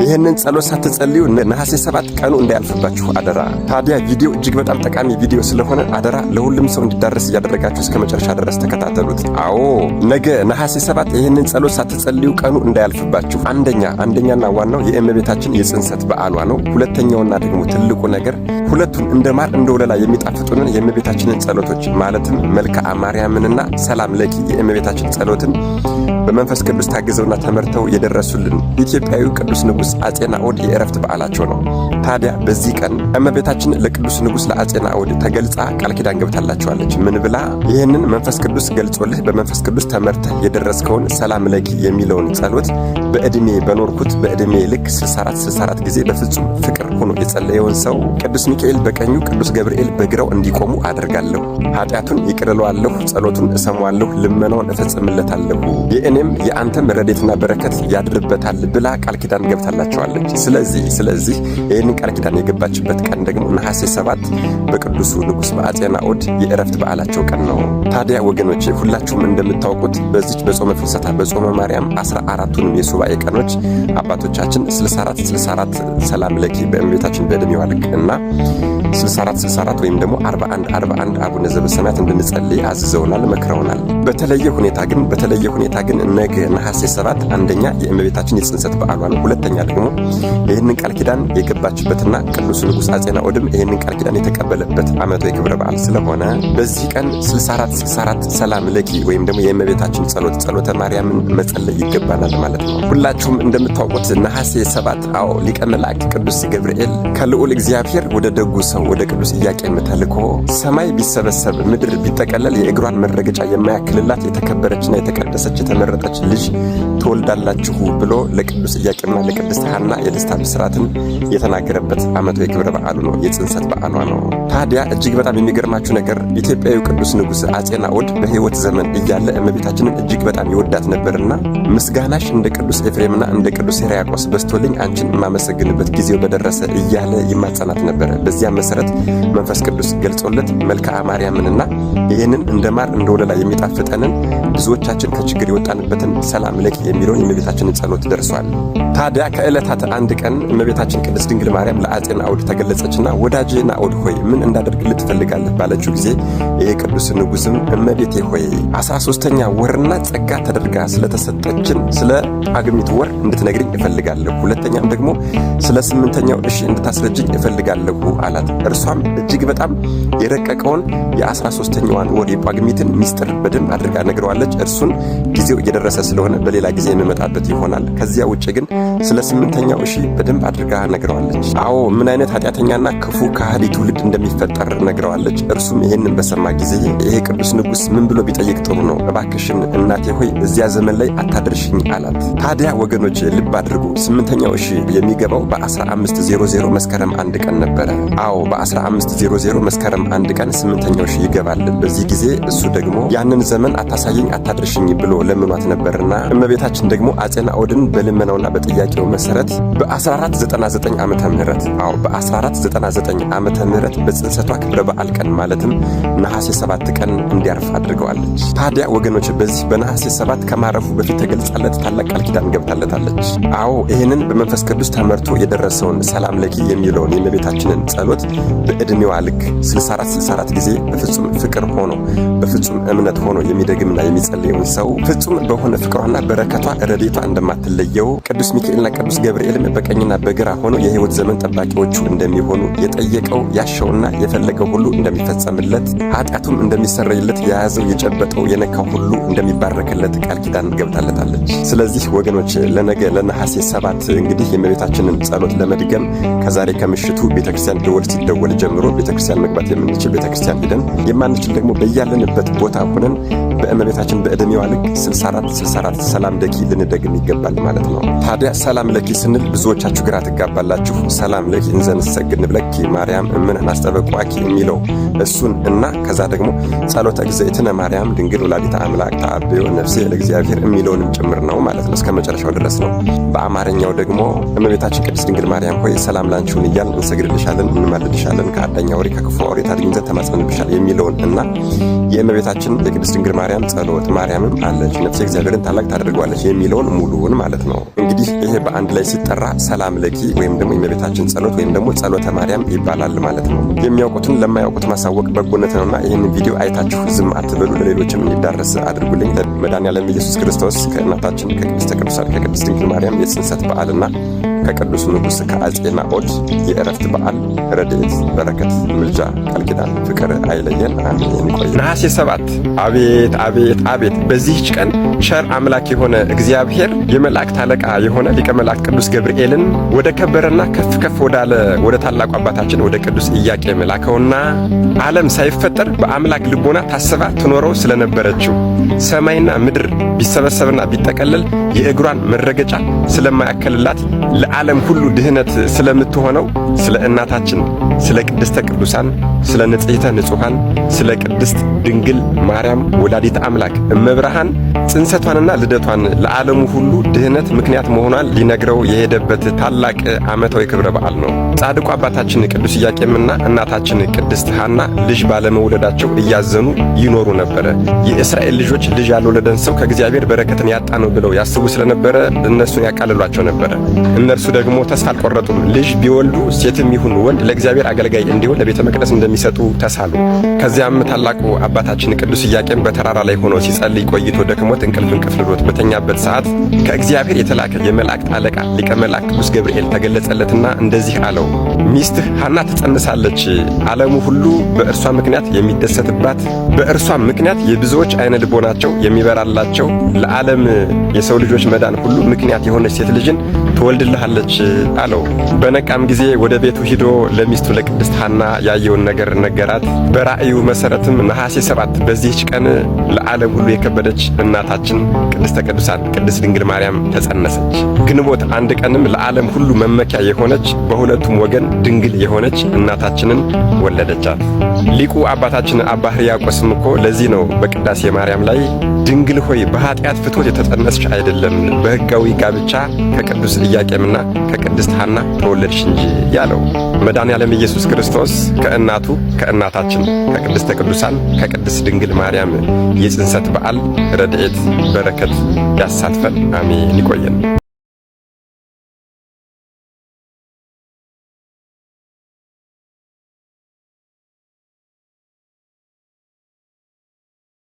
ይህንን ጸሎት ሳትጸልዩ ነሐሴ 7 ቀኑ እንዳያልፍባችሁ አደራ። ታዲያ ቪዲዮ እጅግ በጣም ጠቃሚ ቪዲዮ ስለሆነ አደራ ለሁሉም ሰው እንዲዳረስ እያደረጋችሁ እስከ መጨረሻ ድረስ ተከታተሉት። አዎ ነገ ነሐሴ 7 ይህንን ጸሎት ሳትጸልዩ ቀኑ እንዳያልፍባችሁ። አንደኛና ዋናው የእመቤታችን የጽንሰት በዓሏ ነው። ሁለተኛውና ደግሞ ትልቁ ነገር ሁለቱን እንደ ማር እንደ ወለላ የሚጣፍጡንን የእመቤታችንን ጸሎቶች ማለትም መልክዓ ማርያምንና ሰላም ለኪ የእመቤታችን ጸሎትን በመንፈስ ቅዱስ ታግዘውና ተመርተው የደረሱልን ኢትዮጵያዊው ቅዱስ ንጉሥ አጼ ናኦድ የዕረፍት በዓላቸው ነው። ታዲያ በዚህ ቀን እመቤታችን ለቅዱስ ንጉሥ ለአጼ ናኦድ ተገልጻ ቃል ኪዳን ገብታላቸዋለች። ምን ብላ? ይህንን መንፈስ ቅዱስ ገልጾልህ በመንፈስ ቅዱስ ተመርተህ የደረስከውን ሰላም ለኪ የሚለውን ጸሎት በዕድሜ በኖርኩት በዕድሜ ልክ 64 ጊዜ በፍጹም ፍቅር ሆኖ የጸለየውን ሰው ቅዱስ ሚካኤል በቀኙ ቅዱስ ገብርኤል በግራው እንዲቆሙ አደርጋለሁ። ኃጢአቱን ይቅር እለዋለሁ፣ ጸሎቱን እሰማዋለሁ፣ ልመናውን እፈጽምለታለሁ፣ የእኔም የአንተም ረድኤትና በረከት ያድርበታል ብላ ቃል ኪዳን ገብታላቸዋለች። ስለዚህ ይህንን ቃል ኪዳን የገባችበት ቀን ደግሞ ነሐሴ 7 በቅዱሱ ንጉሥ በአጼ ናኦድ የዕረፍት በዓላቸው ቀን ነው። ታዲያ ወገኖቼ ሁላችሁም እንደምታውቁት በዚች በጾመ ፍልሰታ በጾመ ማርያም 14ቱንም የሱባኤ ቀኖች አባቶቻችን 64 ሰላም ለኪ በእመቤታችን በዕድሜዋ ልክ እና 64 ወይም ደግሞ 41 አቡነ ዘበሰማያት እንድንጸልይ አዝዘውናል፣ መክረውናል። በተለየ ሁኔታ ግን ነገ ነሐሴ 7 አንደኛ የእመቤታችን የጽንሰት በዓሏ ነው። ሁለተኛ ደግሞ ይህንን ቃል ኪዳን የገባችበትና ቅዱስ ንጉሥ አጼ ናኦድም ይህንን ቃል ኪዳን የተቀበለበት ዓመታዊ ክብረ በዓል ስለሆነ በዚህ ቀን 64 ሰላም ለኪ ወይም ደግሞ የእመቤታችን ጸሎተ ማርያምን መጸለይ ይገባናል ማለት ነው። ሁላችሁም እንደምታውቁት ነሐሴ 7 ሊቀ መላእክት ቅዱስ ገብርኤል ከልዑል እግዚአብሔር ወደ ደጉ ሰው ወደ ቅዱስ ኢያቄም ተልኮ ሰማይ ቢሰበሰብ ምድር ቢጠቀለል የእግሯን መረገጫ የማያክልላት የተከበረችና የተቀደሰች የተመረጠች ልጅ ትወልዳላችሁ ብሎ ለቅዱስ ኢያቄምና ለቅድስት ሐና የደስታ ብስራትን የተናገረበት ዓመታዊ ክብረ በዓሉ ነው፣ የጽንሰት በዓሏ ነው። ታዲያ እጅግ በጣም የሚገርማችሁ ነገር ኢትዮጵያዊው ቅዱስ ንጉሥ አጼ ናኦድ በሕይወት ዘመን እያለ እመቤታችንን እጅግ በጣም ይወዳት ነበርና ምስጋናሽ እንደ ቅዱስ ኤፍሬምና እንደ ቅዱስ ሕርያቆስ በስቶልኝ አንቺን የማመሰግንበት ጊዜው በደረሰ እያለ ይማጸናት ነበረ። በዚያ መሰረት መንፈስ ቅዱስ ገልጾለት መልክዓ ማርያምንና ይህንን እንደ ማር እንደ ወለላ የሚጣፍጠንን ብዙዎቻችን ከችግር የወጣንበትን ሰላም ለኪ የሚለውን የእመቤታችንን ጸሎት ደርሷል። ታዲያ ከዕለታት አንድ ቀን እመቤታችን ቅድስት ድንግል ማርያም ለአጼ ናኦድ ተገለጸችና ወዳጄ ናኦድ ሆይ ምን እንዳደርግልህ ትፈልጋለህ ባለችው ጊዜ ይህ ቅዱስ ንጉሥም እመቤቴ ሆይ 13ኛ ወርና ጸጋ ተደርጋ ስለተሰጠችን ስለ ጳጉሚት ወር እንድትነግሪኝ እፈልጋለሁ፣ ሁለተኛም ደግሞ ስለ 8ኛው እንድታስረጅኝ እፈልጋለሁ አላት። እርሷም እጅግ በጣም የረቀቀውን የ13ኛዋን ወር የጳጉሚትን ሚስጥር በደንብ አድርጋ ነግረዋለች። እርሱን ጊዜው እየደረሰ ስለሆነ በሌላ ጊዜ የምመጣበት ይሆናል። ከዚያ ውጭ ግን ስለ 8ኛው በደንብ አድርጋ ነግረዋለች። ምን አይነት ኃጢአተኛና ክፉ ከሃዲ ትውልድ እንደሚፈጠር ነግረዋለች። እርሱም ይህንን በሰማ ጊዜ ይሄ ቅዱስ ንጉሥ ምን ብሎ ቢጠይቅ ጥሩ ነው? እባክሽን እናቴ ሆይ እዚያ ዘመን ላይ አታድርሽኝ አላት። ታዲያ ወገኖች ልብ አድርጉ፣ 8ኛው የሚገባው በ1500 መስከረም 1 ቀን ነበረ። በ1500 መስከረም 1 ቀን 8ኛው ይገባል። በዚህ ጊዜ እሱ ደግሞ ያንን ዘመን አታሳየኝ አታድርሽኝ ብሎ ለምኗት ነበርና እመቤታችን ደግሞ አጼ ናኦድን በልመናውና በጥያቄው መሰረት በ1499 ዓመተ ምህረት በጽንሰቷ ክብረ በዓል ቀን ማለትም ነሐሴ 7 ቀን እንዲያርፍ አድርገዋለች። ታዲያ ወገኖች በዚህ በነሐሴ 7 ከማረፉ በፊት ተገልጻለት ታላቅ ቃል ኪዳን ገብታለታለች። ይህንን በመንፈስ ቅዱስ ተመርቶ የደረሰውን ሰላም ለኪ የሚለውን የእመቤታችንን ጸሎት በዕድሜዋ ልክ 64 ጊዜ በፍጹም ፍቅር ሆኖ በፍጹም እምነት ሆኖ የሚደግምና የሚጸልየውን ሰው ፍጹም በሆነ ፍቅሯና በረከቷ ረድኤቷ እንደማትለየው ቅዱስ ሚካኤልና ቅዱስ ገብርኤልም በቀኝና በግራ ሆኖ የሕይወት ዘመን ጠባቂዎቹ እንደሚሆኑ የጠየቀው ያሻውና የፈለገው ሁሉ እንደሚፈጸምለት ኃጢአቱም እንደሚሰረይለት የያዘው የጨበጠው የነካው ሁሉ እንደሚባረክለት ቃል ኪዳን ገብታለታለች። ስለዚህ ወገኖች ለነገ ለነሐሴ 7 እንግዲህ የእመቤታችንን ጸሎት ለመድገም ከዛሬ ከምሽቱ ቤተክርስቲያን ደወል ሲደወል ጀምሮ ቤተክርስቲያን መግባት የምንችል ቤተክርስቲያን ሄደን የማንችል ደግሞ በያለንበት ቦታ ሆነን በእመቤታችን በዕድሜዋ ልክ 64 ሰላም ለኪ ልንደግም ይገባል ማለት ነው። ታዲያ ሰላም ለኪ ስንል ብዙዎቻችሁ ግራ ትጋባላችሁ። ሰላም ለኪ እንዘ ንሰግድ ንብለኪ ማርያም እምነ ናስተበቋኪ የሚለው እሱን እና ከዛ ደግሞ ጸሎተ እግዝእትነ ማርያም ድንግል ወላዲተ አምላክ ተአብዮ ነፍሴ ለእግዚአብሔር የሚለውንም ጭምር ነው ማለት ነው። እስከ መጨረሻው ድረስ ነው። በአማርኛው ደግሞ እመቤታችን ቅድስት ድንግል ማርያም ሆይ ሰላም ላንቺ ይሁን እያልን እንሰግድልሻለን፣ እንማልድሻለን፣ ከአዳኝ አውሬ ከክፉ አውሬ ታድኝ ዘንድ ተማጽነንብሻል የሚለውን እና የእመቤታችን የቅድስት ድንግል ማርያም ጸሎት ማርያምም አለች ነፍሴ እግዚአብሔርን ታላቅ ታደርገዋለች የሚለውን ሙሉውን ማለት ነው። እንግዲህ ይሄ በአንድ ላይ ሲጠራ ሰላም ለኪ ወይም ደግሞ የእመቤታችን ጸሎት ወይም ደግሞ ጸሎተ ማርያም ይባላል ማለት ነው። የሚያውቁትን ለማያውቁት ማሳወቅ በጎነት ነውና ይህንን ቪዲዮ አይታችሁ ዝም አትበሉ፣ ለሌሎችም እንዲዳረስ አድርጉልኝ። መድኃኔዓለም ኢየሱስ ክርስቶስ ከእናታችን ከቅድስተ ቅዱሳን ከቅድስት ድንግል ማርያም የጽንሰት በዓልና ከቅዱስ ንጉሥ ከአፄ ናኦድ የእረፍት በዓል ረድኤት፣ በረከት፣ ምልጃ፣ ቃል ኪዳን፣ ፍቅር አይለየን። አሜን። ይቆይ። ነሐሴ 7 አቤት አቤት አቤት! በዚህች ቀን ቸር አምላክ የሆነ እግዚአብሔር የመላእክት አለቃ የሆነ ሊቀ መላእክት ቅዱስ ገብርኤልን ወደ ከበረና ከፍ ከፍ ወዳለ ወደ ታላቁ አባታችን ወደ ቅዱስ ኢያቄም ላከውና ዓለም ሳይፈጠር በአምላክ ልቦና ታስባ ትኖረው ስለነበረችው ሰማይና ምድር ቢሰበሰብና ቢጠቀለል የእግሯን መረገጫ ስለማያከልላት ለዓለም ሁሉ ድህነት ስለምትሆነው ስለ እናታችን ስለ ቅድስተ ቅዱሳን ስለ ንጽሕተ ንጹሐን ስለ ቅድስት ድንግል ማርያም ወላዲተ አምላክ እመብርሃን ጽንሰቷንና ልደቷን ለዓለሙ ሁሉ ድህነት ምክንያት መሆኗን ሊነግረው የሄደበት ታላቅ ዓመታዊ ክብረ በዓል ነው። ጻድቁ አባታችን ቅዱስ ኢያቄምና እናታችን ቅድስት ሐና ልጅ ባለመውለዳቸው እያዘኑ ይኖሩ ነበረ። የእስራኤል ልጆች ልጅ ያልወለደን ሰው ከእግዚአብሔር በረከትን ያጣ ነው ብለው ያስቡ ስለነበረ እነሱን ያቃልሏቸው ነበረ። እነርሱ ደግሞ ተስፋ አልቆረጡም። ልጅ ቢወልዱ ሴትም ይሁን ወንድ ለእግዚአብሔር አገልጋይ እንዲሆን ለቤተ መቅደስ እንደሚሰጡ ተሳሉ። ከዚያም ታላቁ አባታችን ቅዱስ ኢያቄም በተራራ ላይ ሆኖ ሲጸልይ ቆይቶ ደክሞት እንቅልፍ ብሎት በተኛበት ሰዓት ከእግዚአብሔር የተላከ የመላእክት አለቃ ሊቀ መላእክት ቅዱስ ገብርኤል ተገለጸለትና እንደዚህ አለው፣ ሚስትህ ሐና ትጸንሳለች፣ ዓለሙ ሁሉ በእርሷ ምክንያት የሚደሰትባት፣ በእርሷ ምክንያት የብዙዎች አይነ ልቦናቸው የሚበራላቸው፣ ለዓለም የሰው ልጆች መዳን ሁሉ ምክንያት የሆነች ሴት ልጅን ትወልድልሃለች አለው። በነቃም ጊዜ ወደ ቤቱ ሂዶ ለሚስቱ ለቅድስት ሐና ያየውን ነገር ነገራት። በራእዩ መሰረትም ነሐሴ 7 በዚህች ቀን ለዓለም ሁሉ የከበደች እናታችን ቅድስተ ቅዱሳን ቅድስት ድንግል ማርያም ተጸነሰች። ግንቦት 1 ቀንም ለዓለም ሁሉ መመኪያ የሆነች በሁለቱም ወገን ድንግል የሆነች እናታችንን ወለደቻት። ሊቁ አባታችን አባ ሕርያቆስም እኮ ለዚህ ነው በቅዳሴ ማርያም ላይ ድንግል ሆይ በኃጢአት ፍትወት የተጸነስሽ አይደለም፣ በሕጋዊ ጋብቻ ከቅዱስ ኢያቄምና ከቅድስት ሐና ተወለድሽ እንጂ ያለው። መድኃኔዓለም ኢየሱስ ክርስቶስ ከእናቱ ከእናታችን ከቅድስተ ቅዱሳን ከቅድስት ድንግል ማርያም የጽንሰት በዓል ረድኤት በረከት ያሳትፈን። አሜን። ይቆየን።